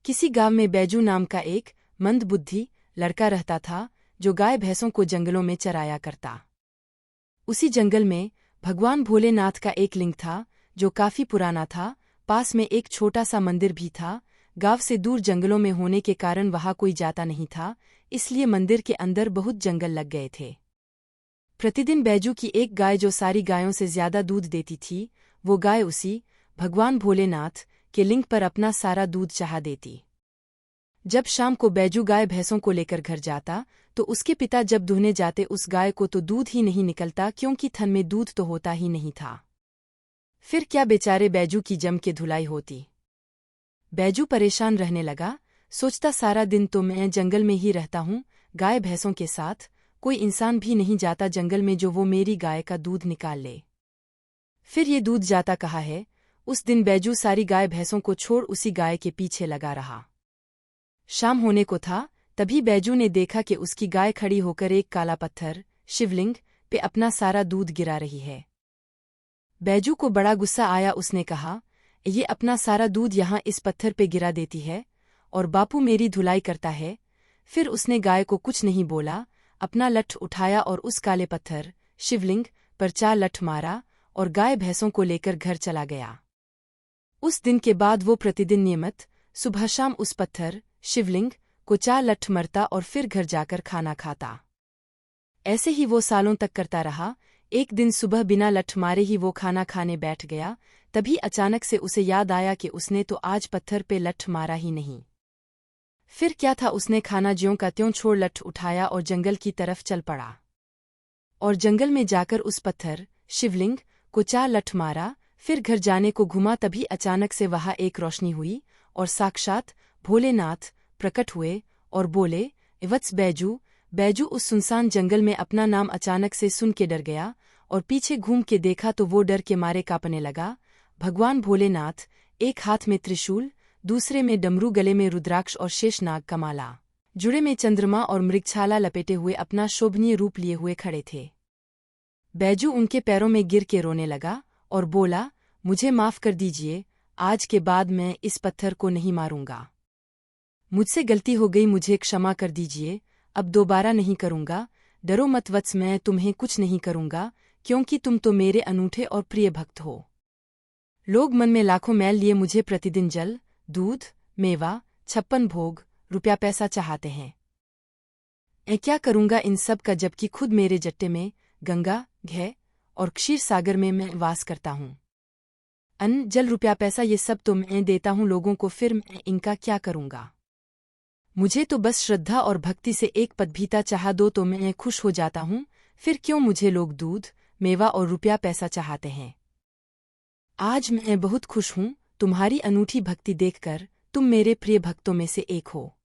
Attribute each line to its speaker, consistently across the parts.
Speaker 1: किसी गांव में बैजू नाम का एक मंदबुद्धि लड़का रहता था जो गाय भैंसों को जंगलों में चराया करता। उसी जंगल में भगवान भोलेनाथ का एक लिंग था जो काफी पुराना था। पास में एक छोटा सा मंदिर भी था। गांव से दूर जंगलों में होने के कारण वहां कोई जाता नहीं था, इसलिए मंदिर के अंदर बहुत जंगल लग गए थे। प्रतिदिन बैजू की एक गाय जो सारी गायों से ज्यादा दूध देती थी, वो गाय उसी भगवान भोलेनाथ के लिंग पर अपना सारा दूध चढ़ा देती। जब शाम को बैजू गाय भैंसों को लेकर घर जाता तो उसके पिता जब दुहने जाते उस गाय को तो दूध ही नहीं निकलता, क्योंकि थन में दूध तो होता ही नहीं था। फिर क्या बेचारे बैजू की जम के धुलाई होती। बैजू परेशान रहने लगा, सोचता सारा दिन तो मैं जंगल में ही रहता हूँ गाय भैंसों के साथ, कोई इंसान भी नहीं जाता जंगल में जो वो मेरी गाय का दूध निकाल ले। फिर ये दूध जाता कहाँ है। उस दिन बैजू सारी गाय भैंसों को छोड़ उसी गाय के पीछे लगा रहा। शाम होने को था, तभी बैजू ने देखा कि उसकी गाय खड़ी होकर एक काला पत्थर शिवलिंग पे अपना सारा दूध गिरा रही है। बैजू को बड़ा गुस्सा आया, उसने कहा, ये अपना सारा दूध यहाँ इस पत्थर पे गिरा देती है और बापू मेरी धुलाई करता है। फिर उसने गाय को कुछ नहीं बोला, अपना लठ उठाया और उस काले पत्थर शिवलिंग पर 4 लठ मारा और गाय भैंसों को लेकर घर चला गया। उस दिन के बाद वो प्रतिदिन नियमित सुबह शाम उस पत्थर शिवलिंग को 4 लठ मरता और फिर घर जाकर खाना खाता। ऐसे ही वो सालों तक करता रहा। एक दिन सुबह बिना लठ मारे ही वो खाना खाने बैठ गया। तभी अचानक से उसे याद आया कि उसने तो आज पत्थर पे लठ मारा ही नहीं। फिर क्या था, उसने खाना ज्यों का त्यों छोड़ लठ उठाया और जंगल की तरफ चल पड़ा। और जंगल में जाकर उस पत्थर शिवलिंग को 4 लठ मारा। फिर घर जाने को घुमा, तभी अचानक से वहां एक रोशनी हुई और साक्षात भोलेनाथ प्रकट हुए और बोले, वत्स बैजू। बैजू उस सुनसान जंगल में अपना नाम अचानक से सुन के डर गया और पीछे घूम के देखा तो वो डर के मारे कांपने लगा। भगवान भोलेनाथ, एक हाथ में त्रिशूल, दूसरे में डमरू, गले में रुद्राक्ष और शेषनाग का माला, जुड़े में चंद्रमा और मृगछाला लपेटे हुए अपना शोभनीय रूप लिए हुए खड़े थे। बैजू उनके पैरों में गिर के रोने लगा और बोला, मुझे माफ कर दीजिए, आज के बाद मैं इस पत्थर को नहीं मारूंगा। मुझसे गलती हो गई, मुझे क्षमा कर दीजिए, अब दोबारा नहीं करूंगा। डरो मत वत्स, मैं तुम्हें कुछ नहीं करूंगा, क्योंकि तुम तो मेरे अनूठे और प्रिय भक्त हो। लोग मन में लाखों मैल लिए मुझे प्रतिदिन जल, दूध, मेवा, 56 भोग, रुपया पैसा चाहते हैं। मैं क्या करूंगा इन सब का, जबकि खुद मेरे जट्टे में गंगा, घै और क्षीर सागर में मैं वास करता हूँ। अन्न, जल, रुपया पैसा ये सब तो मैं देता हूँ लोगों को, फिर मैं इनका क्या करूंगा। मुझे तो बस श्रद्धा और भक्ति से एक पदभीता चाह दो तो मैं खुश हो जाता हूँ। फिर क्यों मुझे लोग दूध, मेवा और रुपया पैसा चाहते हैं। आज मैं बहुत खुश हूँ तुम्हारी अनूठी भक्ति देखकर। तुम मेरे प्रिय भक्तों में से एक हो।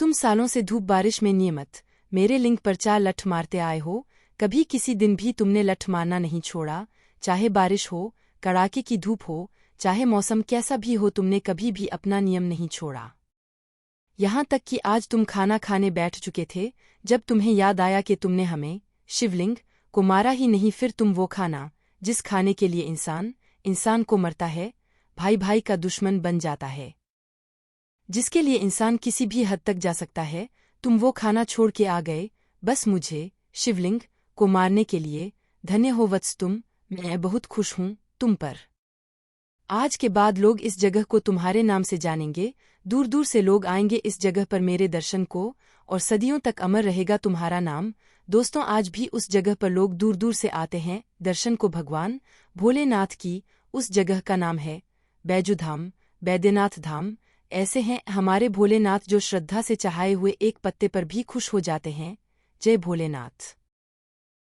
Speaker 1: तुम सालों से धूप बारिश में नियमित मेरे लिंग पर 4 लठ मारते आए हो। कभी किसी दिन भी तुमने लठ मारना नहीं छोड़ा। चाहे बारिश हो, कड़ाके की धूप हो, चाहे मौसम कैसा भी हो, तुमने कभी भी अपना नियम नहीं छोड़ा। यहाँ तक कि आज तुम खाना खाने बैठ चुके थे, जब तुम्हें याद आया कि तुमने हमें शिवलिंग को मारा ही नहीं, फिर तुम वो खाना जिस खाने के लिए इंसान को मरता है, भाई भाई का दुश्मन बन जाता है, जिसके लिए इंसान किसी भी हद तक जा सकता है, तुम वो खाना छोड़ के आ गए बस मुझे शिवलिंग को मारने के लिए। धन्य हो वत्स तुम, मैं बहुत खुश हूँ तुम पर। आज के बाद लोग इस जगह को तुम्हारे नाम से जानेंगे। दूर दूर से लोग आएंगे इस जगह पर मेरे दर्शन को, और सदियों तक अमर रहेगा तुम्हारा नाम। दोस्तों, आज भी उस जगह पर लोग दूर दूर से आते हैं दर्शन को। भगवान भोलेनाथ की उस जगह का नाम है बैजू धाम, बैद्यनाथ धाम। ऐसे हैं हमारे भोलेनाथ जो श्रद्धा से चढ़ाए हुए एक पत्ते पर भी खुश हो जाते हैं। जय भोलेनाथ।